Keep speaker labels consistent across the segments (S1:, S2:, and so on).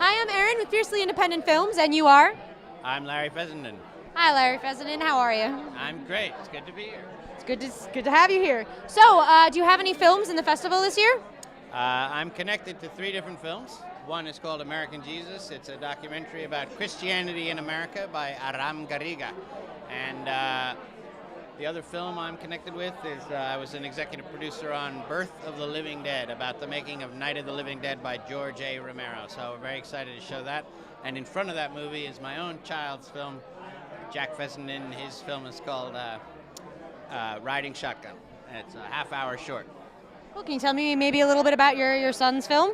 S1: Hi, I'm Erin with Fiercely Independent Films, and you are?
S2: I'm Larry Fessenden.
S1: Hi, Larry Fessenden. How are you?
S2: I'm great. It's good to be here.
S1: It's good to have you here. So, do you have any films in the festival this year?
S2: I'm connected to 3 different films. One is called American Jesus. It's a documentary about Christianity in America by Aram Garriga. And the other film I'm connected with is I was an executive producer on Birth of the Living Dead, about the making of Night of the Living Dead by George A. Romero. So we're very excited to show that. And in front of that movie is my own child's film, Jack Fessenden. His film is called Riding Shotgun. It's a half-hour short.
S1: Well, can you tell me maybe a little bit about your son's film?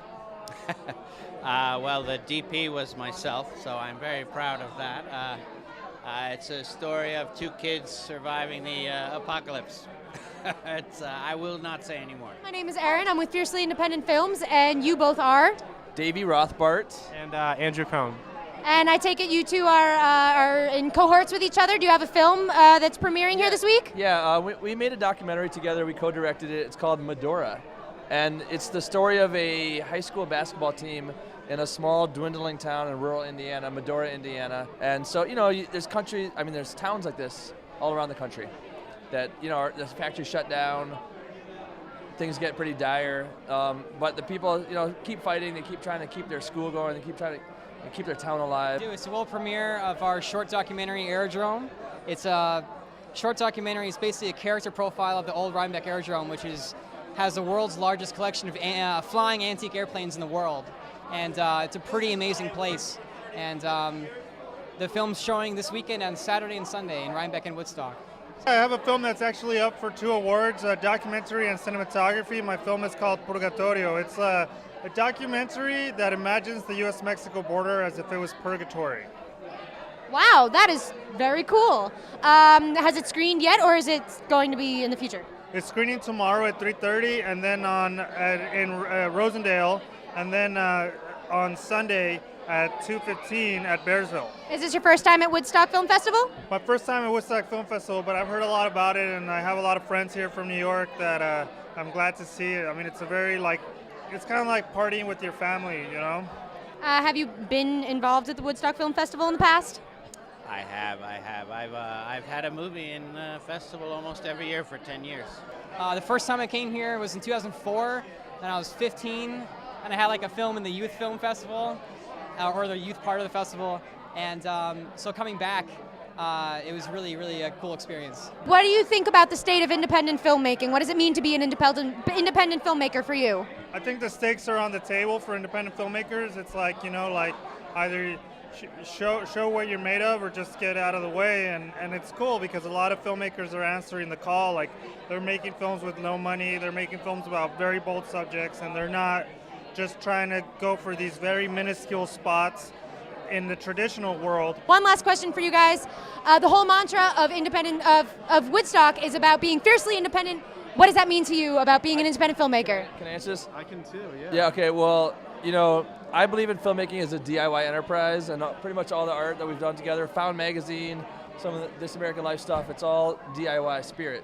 S2: Well, the DP was myself, so I'm very proud of that. It's a story of 2 kids surviving the apocalypse. I will not say anymore.
S1: My name is Erin. I'm with Fiercely Independent Films, and you both are?
S3: Davey Rothbart.
S4: And Andrew Cohn.
S1: And I take it you two are in cohorts with each other. Do you have a film that's premiering here this week?
S3: Yeah, we made a documentary together. We co-directed it. It's called Medora. And it's the story of a high school basketball team in a small, dwindling town in rural Indiana, Medora, Indiana. And so, there's towns like this all around the country that, the factories shut down, things get pretty dire, but the people, keep fighting, they keep trying to keep their school going, they keep trying to keep their town alive.
S5: It's the world premiere of our short documentary, Aerodrome. It's a short documentary. It's basically a character profile of the old Rhinebeck Aerodrome, which has the world's largest collection of flying antique airplanes in the world. And it's a pretty amazing place. And the film's showing this weekend on Saturday and Sunday in Rhinebeck and Woodstock.
S4: I have a film that's actually up for 2 awards, documentary and cinematography. My film is called Purgatory. It's a documentary that imagines the U.S.-Mexico border as if it was Purgatory.
S1: Wow, that is very cool. Has it screened yet, or is it going to be in the future?
S4: It's screening tomorrow at 3:30, and then in Rosendale, and then on Sunday at 2:15 at Bearsville.
S1: Is this your first time at Woodstock Film Festival?
S4: My first time at Woodstock Film Festival, but I've heard a lot about it, and I have a lot of friends here from New York that I'm glad to see it. I mean, it's it's kind of like partying with your family,
S1: Have you been involved at the Woodstock Film Festival in the past?
S2: I have. I've had a movie in the festival almost every year for 10 years.
S5: The first time I came here was in 2004, and I was 15, and I had a film in the Youth Film Festival, or the youth part of the festival, and so coming back, it was really, really a cool experience.
S1: What do you think about the state of independent filmmaking? What does it mean to be an independent filmmaker for you?
S4: I think the stakes are on the table for independent filmmakers. It's either show what you're made of or just get out of the way, and it's cool because a lot of filmmakers are answering the call. They're making films with no money, they're making films about very bold subjects, and they're not just trying to go for these very minuscule spots in the traditional world.
S1: One last question for you guys. The whole mantra of Woodstock is about being fiercely independent. What does that mean to you about being an independent filmmaker?
S3: Can I answer this?
S4: I can too, yeah.
S3: Yeah, okay, well, I believe in filmmaking as a DIY enterprise, and pretty much all the art that we've done together, Found Magazine, some of This American Life stuff, it's all DIY spirit,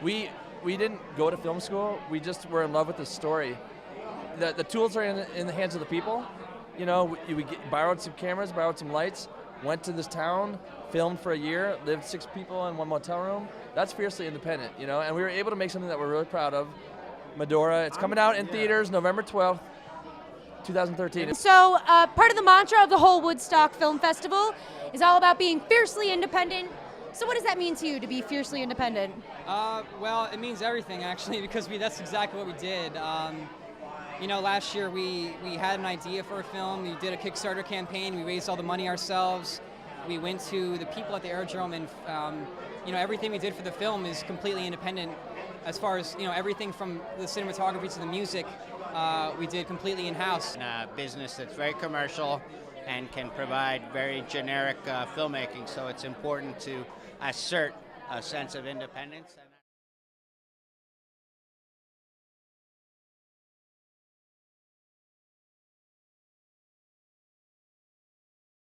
S3: we didn't go to film school, we just were in love with the story. The tools are in the hands of the people. We borrowed some cameras, borrowed some lights, went to this town, filmed for a year, lived 6 people in 1 motel room. That's fiercely independent, and we were able to make something that we're really proud of. Medora, it's coming out in theaters November 12th, 2013.
S1: So part of the mantra of the whole Woodstock Film Festival is all about being fiercely independent. So what does that mean to you, to be fiercely independent?
S5: Well, it means everything, actually, because that's exactly what we did. Last year we had an idea for a film. We did a Kickstarter campaign. We raised all the money ourselves. We went to the people at the Aerodrome, and everything we did for the film is completely independent. As far as everything from the cinematography to the music, we did completely in-house.
S2: A business that's very commercial and can provide very generic filmmaking, so it's important to assert a sense of independence.